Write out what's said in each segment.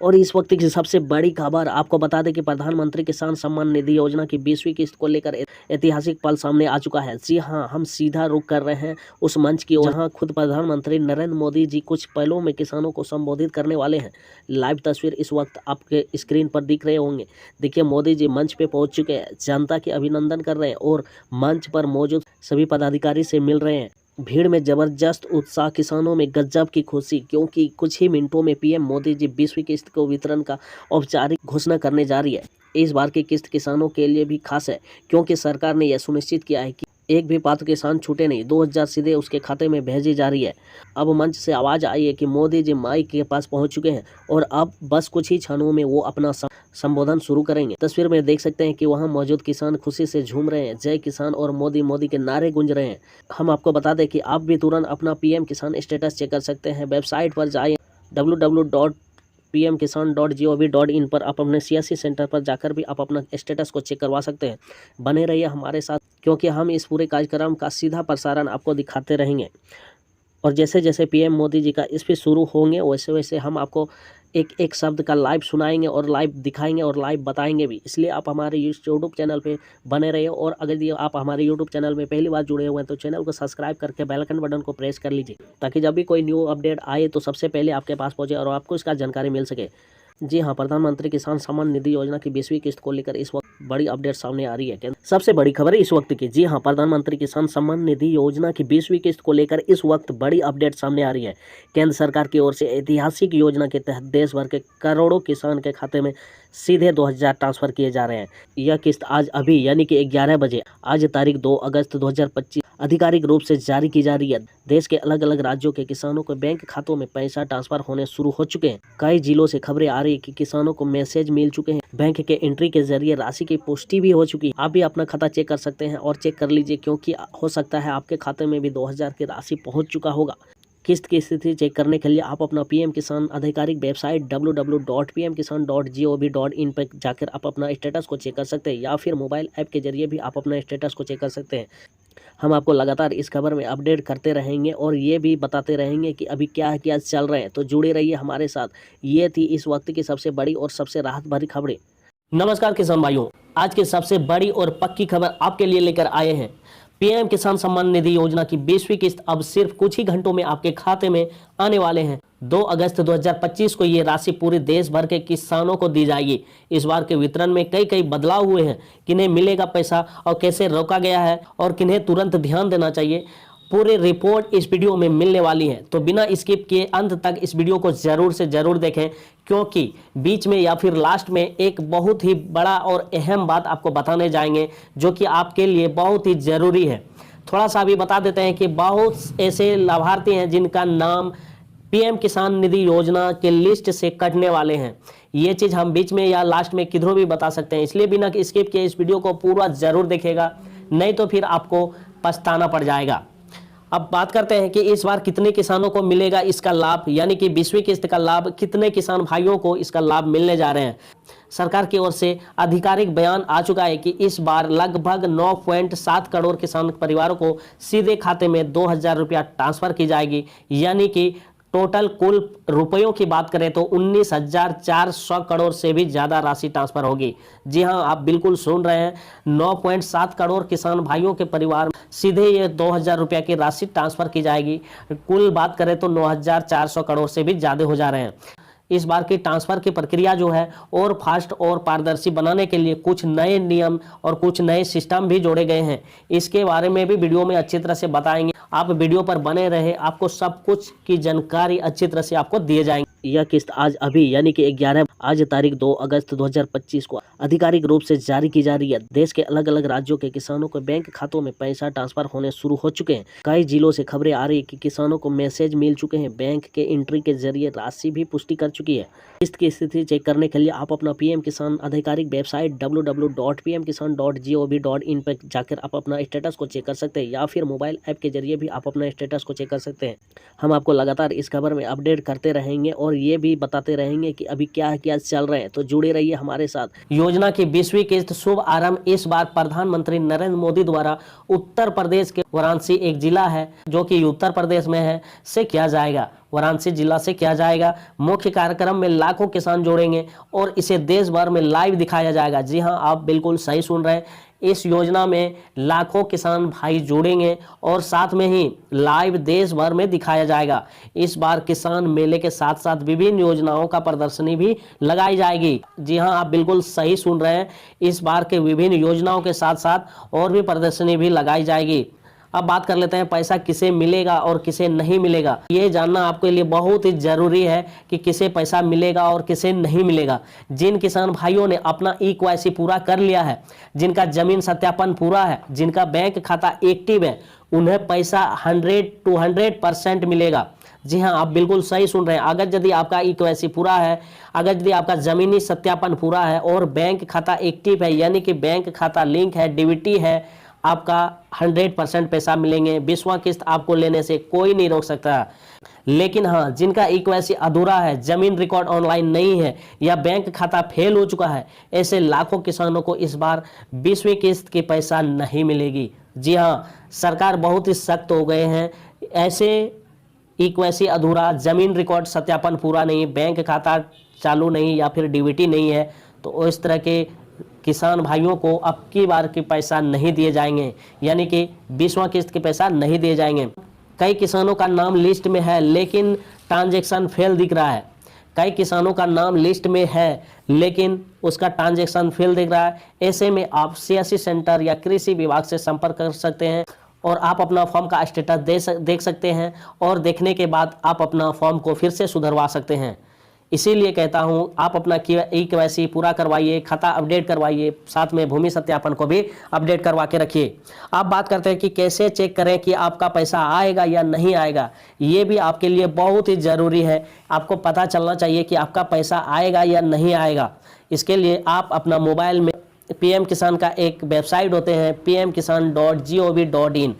और इस वक्त की सबसे बड़ी खबर आपको बता दें कि प्रधानमंत्री किसान सम्मान निधि योजना की 20वीं किस्त को लेकर ऐतिहासिक पल सामने आ चुका है। जी हां, हम सीधा रुख कर रहे हैं उस मंच की ओर जहां खुद प्रधानमंत्री नरेंद्र मोदी जी कुछ पलों में किसानों को संबोधित करने वाले हैं। लाइव तस्वीर इस वक्त आपके स्क्रीन पर दिख रहे होंगे। देखिए, मोदी जी मंच पे पहुंच चुके हैं, जनता के अभिनंदन कर रहे हैं और मंच पर मौजूद सभी पदाधिकारी से मिल रहे हैं। भीड़ में जबरदस्त उत्साह, किसानों में गजब की खुशी, क्योंकि कुछ ही मिनटों में पीएम मोदी जी 20वीं किस्त को वितरण का औपचारिक घोषणा करने जा रही है। इस बार की किस्त किसानों के लिए भी खास है, क्योंकि सरकार ने यह सुनिश्चित किया है कि एक भी पात्र किसान छूटे नहीं। 2000 सीधे उसके खाते में भेजी जा रही है। अब मंच से आवाज आई है कि मोदी जी माइक के पास पहुंच चुके हैं और अब बस कुछ ही क्षणों में वो अपना संबोधन शुरू करेंगे। तस्वीर में देख सकते हैं कि वहां मौजूद किसान खुशी से झूम रहे हैं। जय किसान और मोदी मोदी के नारे गूंज रहे हैं। हम आपको बता दें कि आप भी तुरंत अपना पीएम किसान स्टेटस चेक कर सकते हैं। वेबसाइट पर जाइए www.pmkisan.gov.in पर आप अपने सीएससी सेंटर पर जाकर भी आप अपना स्टेटस को चेक करवा सकते हैं। बने रहिए हमारे साथ, क्योंकि हम इस पूरे कार्यक्रम का सीधा प्रसारण आपको दिखाते रहेंगे। और जैसे जैसे पीएम मोदी जी का स्पीच शुरू होंगे वैसे वैसे हम आपको एक एक शब्द का लाइव सुनाएंगे और लाइव दिखाएंगे और लाइव बताएंगे भी। इसलिए आप हमारे यूट्यूब चैनल पे बने रहिए। और अगर ये आप हमारे यूट्यूब चैनल में पहली बार जुड़े हुए हैं तो चैनल को सब्सक्राइब करके बेल आइकन बटन को प्रेस कर लीजिए, ताकि जब भी कोई न्यू अपडेट आए तो सबसे पहले आपके पास पहुंचे और आपको इसका जानकारी मिल सके। जी हाँ, प्रधानमंत्री किसान सम्मान निधि योजना की 20वीं किस्त को लेकर इस वक्त बड़ी अपडेट सामने आ रही है। सबसे बड़ी खबर इस वक्त की, जी हाँ, प्रधानमंत्री किसान सम्मान निधि योजना की 20वीं किस्त को लेकर इस वक्त बड़ी अपडेट सामने आ रही है। केंद्र सरकार की ओर से ऐतिहासिक योजना के तहत देश भर के करोड़ों किसान के खाते में सीधे 2000 ट्रांसफर किए जा रहे हैं। यह किस्त आज अभी यानी कि 11 बजे आज तारीख 2 अगस्त 2025 आधिकारिक रूप से जारी की जा रही है। देश के अलग अलग राज्यों के किसानों को बैंक खातों में पैसा ट्रांसफर होने शुरू हो चुके हैं। कई जिलों से खबरें आ रही है कि किसानों को मैसेज मिल चुके हैं। बैंक के एंट्री के जरिए राशि की पुष्टि भी हो चुकी है। आप भी अपना खाता चेक कर सकते हैं और चेक कर लीजिए, क्योंकि हो सकता है आपके खाते में भी 2000 की राशि पहुंच चुका होगा। किस्त की स्थिति चेक करने के लिए आप अपना पीएम किसान आधिकारिक वेबसाइट www.pmkisan.gov.in पर जाकर आप अपना स्टेटस को चेक कर सकते हैं, या फिर मोबाइल ऐप के जरिए भी आप अपना स्टेटस को चेक कर सकते हैं। हम आपको लगातार इस खबर में अपडेट करते रहेंगे और ये भी बताते रहेंगे कि अभी क्या क्या चल रहे हैं, तो जुड़े रहिए हमारे साथ। ये थी इस वक्त की सबसे बड़ी और सबसे राहत भरी खबरें। नमस्कार किसान भाइयों, आज की सबसे बड़ी और पक्की खबर आपके लिए लेकर आए हैं। पीएम किसान सम्मान निधि योजना की 20वीं किस्त अब सिर्फ कुछ ही घंटों में आपके खाते में आने वाले हैं। 2 अगस्त 2025 को ये राशि पूरे देश भर के किसानों को दी जाएगी। इस बार के वितरण में कई बदलाव हुए हैं। किन्हें मिलेगा पैसा और कैसे रोका गया है और किन्हें तुरंत ध्यान देना चाहिए, पूरी रिपोर्ट इस वीडियो में मिलने वाली है। तो बिना स्किप किए अंत तक इस वीडियो को जरूर से जरूर देखें, क्योंकि बीच में या फिर लास्ट में एक बहुत ही बड़ा और अहम बात आपको बताने जाएंगे, जो कि आपके लिए बहुत ही जरूरी है। थोड़ा सा अभी बता देते हैं कि बहुत ऐसे लाभार्थी हैं जिनका नाम पीएम किसान निधि योजना के लिस्ट से कटने वाले हैं। ये चीज़ हम बीच में या लास्ट में किधरों भी बता सकते हैं, इसलिए बिना स्किप किए इस वीडियो को पूरा जरूर देखेगा, नहीं तो फिर आपको पछताना पड़ जाएगा। अब बात करते हैं कि इस बार कितने किसानों को मिलेगा इसका लाभ, यानी कि 20वीं किस्त का लाभ कितने किसान भाइयों को इसका लाभ मिलने जा रहे हैं। सरकार की ओर से आधिकारिक बयान आ चुका है कि इस बार लगभग 9.7 करोड़ किसान परिवारों को सीधे खाते में 2000 रुपया ट्रांसफर की जाएगी, यानी कि टोटल कुल रुपयों की बात करें तो 19,400 करोड़ से भी ज्यादा राशि ट्रांसफर होगी। जी हां, आप बिल्कुल सुन रहे हैं, 9.7 करोड़ किसान भाइयों के परिवार में सीधे ये 2000 रुपया की राशि ट्रांसफर की जाएगी। कुल बात करें तो 9,400 करोड़ से भी ज्यादा हो जा रहे हैं। इस बार की ट्रांसफर की प्रक्रिया जो है और फास्ट और पारदर्शी बनाने के लिए कुछ नए नियम और कुछ नए सिस्टम भी जोड़े गए हैं। इसके बारे में भी वीडियो में अच्छी तरह से बताएंगे। आप वीडियो पर बने रहे, आपको सब कुछ की जानकारी अच्छी तरह से आपको दिए जाएंगे। यह किस्त आज अभी यानी कि 11 आज तारीख 2 अगस्त 2025 को आधिकारिक रूप से जारी की जा रही है। देश के अलग अलग राज्यों के किसानों को बैंक खातों में पैसा ट्रांसफर होने शुरू हो चुके हैं। कई जिलों से खबरें आ रही है कि किसानों को मैसेज मिल चुके हैं। बैंक के एंट्री के जरिए राशि भी पुष्टि कर चुकी है। किस्त की स्थिति चेक करने के लिए आप अपना पीएम किसान आधिकारिक वेबसाइट www.pmkisan.gov.in पर जाकर आप अपना स्टेटस को चेक कर सकते हैं, या फिर मोबाइल ऐप के जरिए भी आप अपना स्टेटस को चेक कर सकते हैं। हम आपको लगातार इस खबर में अपडेट करते रहेंगे और ये भी बताते रहेंगे कि अभी क्या क्या चल रहे हैं, तो जुड़े रहिए हमारे साथ। योजना की 20वीं किस्त शुभ आरंभ इस बार प्रधानमंत्री नरेंद्र मोदी द्वारा उत्तर प्रदेश के वाराणसी एक जिला है जो कि उत्तर प्रदेश में है से किया जाएगा। वाराणसी जिला से किया जाएगा। मुख्य कार्यक्रम में लाखों किसान जोड़ेंगे और इसे देश भर में लाइव दिखाया जाएगा। जी हां, आप बिल्कुल सही सुन रहे हैं। इस योजना में लाखों किसान भाई जुड़ेंगे और साथ में ही लाइव देश भर में दिखाया जाएगा। इस बार किसान मेले के साथ साथ विभिन्न योजनाओं का प्रदर्शनी भी लगाई जाएगी। जी हां, आप बिल्कुल सही सुन रहे हैं। इस बार के विभिन्न योजनाओं के साथ साथ और भी प्रदर्शनी भी लगाई जाएगी। अब बात कर लेते हैं पैसा किसे मिलेगा और किसे नहीं मिलेगा। ये जानना आपके लिए बहुत ही जरूरी है कि किसे पैसा मिलेगा और किसे नहीं मिलेगा। जिन किसान भाइयों ने अपना KYC पूरा कर लिया है, जिनका जमीन सत्यापन पूरा है, जिनका बैंक खाता एक्टिव है, उन्हें पैसा 100 to 100% मिलेगा। जी हाँ, आप बिल्कुल सही सुन रहे हैं। अगर यदि आपका KYC पूरा है, अगर यदि आपका जमीनी सत्यापन पूरा है और बैंक खाता एक्टिव है, यानी कि बैंक खाता लिंक है, DBT है, आपका 100% पैसा मिलेंगे। 20वां किस्त आपको लेने से कोई नहीं रोक सकता। लेकिन हाँ, जिनका KYC अधूरा है, जमीन रिकॉर्ड ऑनलाइन नहीं है या बैंक खाता फेल हो चुका है, ऐसे लाखों किसानों को इस बार 20वीं किस्त की पैसा नहीं मिलेगी। जी हाँ, सरकार बहुत ही सख्त हो गए हैं। ऐसे KYC अधूरा, जमीन रिकॉर्ड सत्यापन पूरा नहीं, बैंक खाता चालू नहीं या फिर DBT नहीं है, तो इस तरह के किसान भाइयों को अब की बार के पैसा नहीं दिए जाएंगे, यानी कि 20वां किस्त के पैसा नहीं दिए जाएंगे। कई किसानों का नाम लिस्ट में है लेकिन ट्रांजैक्शन फेल दिख रहा है। कई किसानों का नाम लिस्ट में है लेकिन उसका ट्रांजैक्शन फेल दिख रहा है। ऐसे में आप CSC सेंटर या कृषि विभाग से संपर्क कर सकते हैं और आप अपना फॉर्म का स्टेटस देख सकते हैं और देखने के बाद आप अपना फॉर्म को फिर से सुधरवा सकते हैं। इसीलिए कहता हूं, आप अपना KYC पूरा करवाइए, खाता अपडेट करवाइए, साथ में भूमि सत्यापन को भी अपडेट करवा के रखिए। आप बात करते हैं कि कैसे चेक करें कि आपका पैसा आएगा या नहीं आएगा। ये भी आपके लिए बहुत ही ज़रूरी है। आपको पता चलना चाहिए कि आपका पैसा आएगा या नहीं आएगा। इसके लिए आप अपना मोबाइल में PM किसान का एक वेबसाइट होते हैं, pmkisan.gov.in,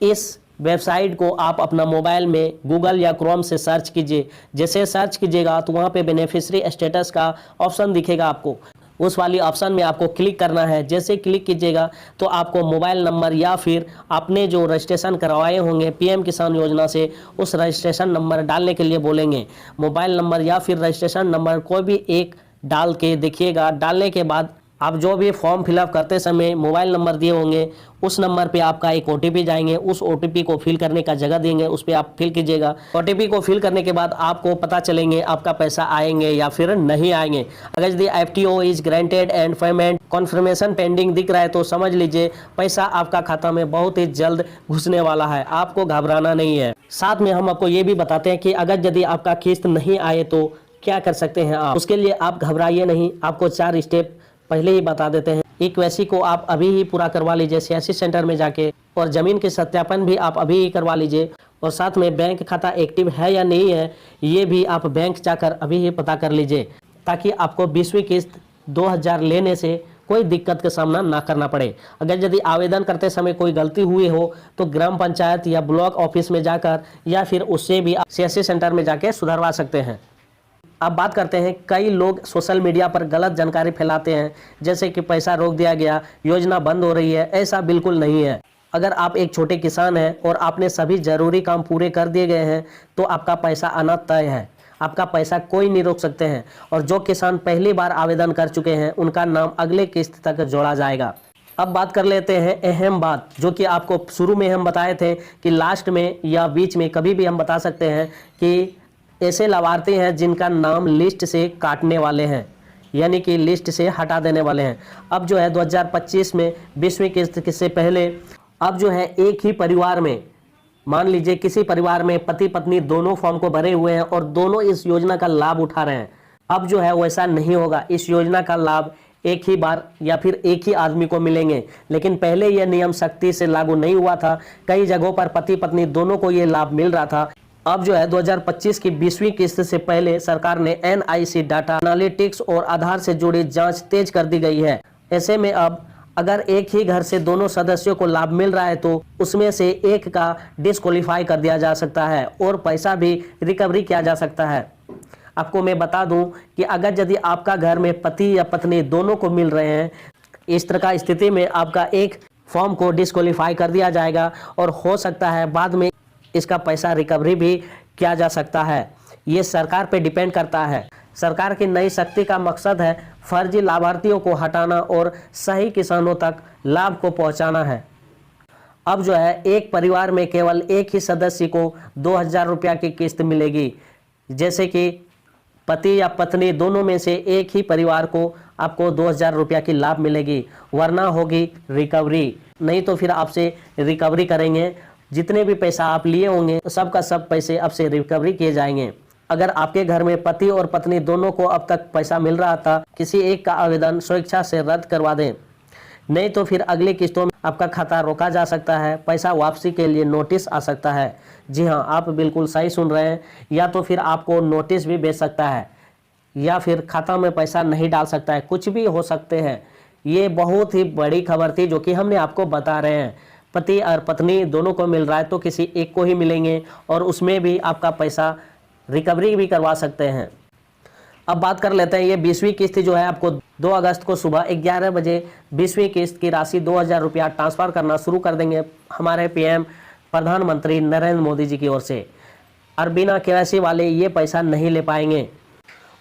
इस वेबसाइट को आप अपना मोबाइल में गूगल या क्रोम से सर्च कीजिए। जैसे सर्च कीजिएगा तो वहाँ पे बेनिफिशियरी स्टेटस का ऑप्शन दिखेगा आपको। उस वाली ऑप्शन में आपको क्लिक करना है। जैसे क्लिक कीजिएगा तो आपको मोबाइल नंबर या फिर आपने जो रजिस्ट्रेशन करवाए होंगे PM किसान योजना से, उस रजिस्ट्रेशन नंबर डालने के लिए बोलेंगे। मोबाइल नंबर या फिर रजिस्ट्रेशन नंबर कोई भी एक डाल के देखिएगा। डालने के बाद आप जो भी फॉर्म फिलअप करते समय मोबाइल नंबर दिए होंगे, उस नंबर पे आपका एक OTP जाएंगे। उस OTP को फिल करने का जगह देंगे, उस पर आप फिल कीजिएगा। OTP को फिल करने के बाद आपको पता चलेंगे आपका पैसा आएंगे या फिर नहीं आएंगे। अगर यदि FTO is granted and payment conformation pending दिख रहा है तो समझ लीजिए पैसा आपका खाता में बहुत ही जल्द घुसने वाला है। आपको घबराना नहीं है। साथ में हम आपको ये भी बताते हैं कि अगर यदि आपका किस्त नहीं आए तो क्या कर सकते हैं आप। उसके लिए आप घबराइए नहीं, आपको 4 स्टेप पहले ही बता देते हैं। KYC को आप अभी ही पूरा करवा लीजिए CSC सेंटर में जाके, और ज़मीन के सत्यापन भी आप अभी ही करवा लीजिए। और साथ में बैंक खाता एक्टिव है या नहीं है, ये भी आप बैंक जाकर अभी ही पता कर लीजिए, ताकि आपको 20वीं किस्त 2000 लेने से कोई दिक्कत का सामना ना करना पड़े। अगर यदि आवेदन करते समय कोई गलती हुई हो तो ग्राम पंचायत या ब्लॉक ऑफिस में जाकर या फिर उससे भी CSC सेंटर में जाके सुधरवा सकते हैं। अब बात करते हैं, कई लोग सोशल मीडिया पर गलत जानकारी फैलाते हैं, जैसे कि पैसा रोक दिया गया, योजना बंद हो रही है। ऐसा बिल्कुल नहीं है। अगर आप एक छोटे किसान हैं और आपने सभी जरूरी काम पूरे कर दिए गए हैं तो आपका पैसा आना तय है। आपका पैसा कोई नहीं रोक सकते हैं। और जो किसान पहली बार आवेदन कर चुके हैं उनका नाम अगले किस्त तक जोड़ा जाएगा। अब बात कर लेते हैं अहम बात, जो कि आपको शुरू में हम बताए थे कि लास्ट में या बीच में कभी भी हम बता सकते हैं कि ऐसे लाभार्थी हैं जिनका नाम लिस्ट से काटने वाले हैं, यानी कि लिस्ट से हटा देने वाले हैं। अब जो है 2025 में 20वीं किस्त से पहले अब जो है एक ही परिवार में, मान लीजिए किसी परिवार में पति पत्नी दोनों फॉर्म को भरे हुए हैं और दोनों इस योजना का लाभ उठा रहे हैं। अब जो है वैसा नहीं होगा। इस योजना का लाभ एक ही बार या फिर एक ही आदमी को मिलेंगे। लेकिन पहले यह नियम सख्ती से लागू नहीं हुआ था। कई जगहों पर पति पत्नी दोनों को ये लाभ मिल रहा था। अब जो है 2025 की 20वीं किस्त से पहले सरकार ने NIC डाटा एनालिटिक्स और आधार से जुड़ी जांच तेज कर दी गई है। ऐसे में अब अगर एक ही घर से दोनों सदस्यों को लाभ मिल रहा है तो उसमें से एक का डिस्क्वालीफाई कर दिया जा सकता है और पैसा भी रिकवरी किया जा सकता है। आपको मैं बता दूं कि अगर यदि आपका घर में पति या पत्नी दोनों को मिल रहे हैं, इस तरह का स्थिति में आपका एक फॉर्म को डिस्क्वालीफाई कर दिया जाएगा और हो सकता है बाद में इसका पैसा रिकवरी भी किया जा सकता है, ये सरकार पे डिपेंड करता है। सरकार की नई शक्ति का मकसद है फर्जी लाभार्थियों को हटाना और सही किसानों तक लाभ को पहुंचाना है। अब जो है एक परिवार में केवल एक ही सदस्य को 2000 रुपया की किस्त मिलेगी, जैसे कि पति या पत्नी दोनों में से एक ही परिवार को आपको 2000 रुपया की लाभ मिलेगी, वरना होगी रिकवरी। नहीं तो फिर आपसे रिकवरी करेंगे, जितने भी पैसा आप लिए होंगे सब का सब पैसे आपसे रिकवरी किए जाएंगे। अगर आपके घर में पति और पत्नी दोनों को अब तक पैसा मिल रहा था, किसी एक का आवेदन स्वेच्छा से रद्द करवा दें, नहीं तो फिर अगली किस्तों में आपका खाता रोका जा सकता है, पैसा वापसी के लिए नोटिस आ सकता है। जी हाँ, आप बिल्कुल सही सुन रहे हैं, या तो फिर आपको नोटिस भी भेज सकता है, या फिर खाता में पैसा नहीं डाल सकता है, कुछ भी हो सकते हैं। ये बहुत ही बड़ी खबर थी जो कि हमने आपको बता रहे हैं। पति और पत्नी दोनों को मिल रहा है तो किसी एक को ही मिलेंगे, और उसमें भी आपका पैसा रिकवरी भी करवा सकते हैं। अब बात कर लेते हैं, ये 20वीं किस्त जो है आपको 2 अगस्त को सुबह 11 बजे 20वीं किस्त की राशि 2000 रुपया ट्रांसफ़र करना शुरू कर देंगे हमारे पीएम प्रधानमंत्री नरेंद्र मोदी जी की ओर से। और बिना केवाईसी वाले ये पैसा नहीं ले पाएंगे।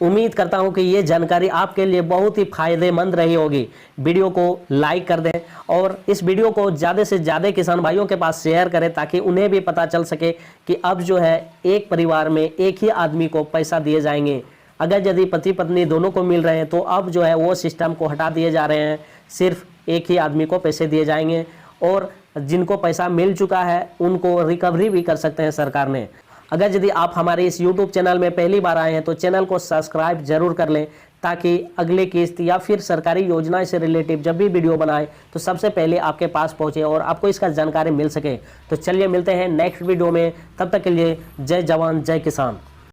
उम्मीद करता हूं कि ये जानकारी आपके लिए बहुत ही फायदेमंद रही होगी। वीडियो को लाइक कर दें और इस वीडियो को ज़्यादा से ज़्यादा किसान भाइयों के पास शेयर करें, ताकि उन्हें भी पता चल सके कि अब जो है एक परिवार में एक ही आदमी को पैसा दिए जाएंगे। अगर यदि पति पत्नी दोनों को मिल रहे हैं तो अब जो है वो सिस्टम को हटा दिए जा रहे हैं, सिर्फ एक ही आदमी को पैसे दिए जाएंगे, और जिनको पैसा मिल चुका है उनको रिकवरी भी कर सकते हैं सरकार ने। अगर यदि आप हमारे इस YouTube चैनल में पहली बार आए हैं तो चैनल को सब्सक्राइब जरूर कर लें, ताकि अगले किस्त या फिर सरकारी योजना से रिलेटिव जब भी वीडियो बनाए तो सबसे पहले आपके पास पहुंचे और आपको इसका जानकारी मिल सके। तो चलिए मिलते हैं नेक्स्ट वीडियो में, तब तक के लिए जय जवान जय किसान।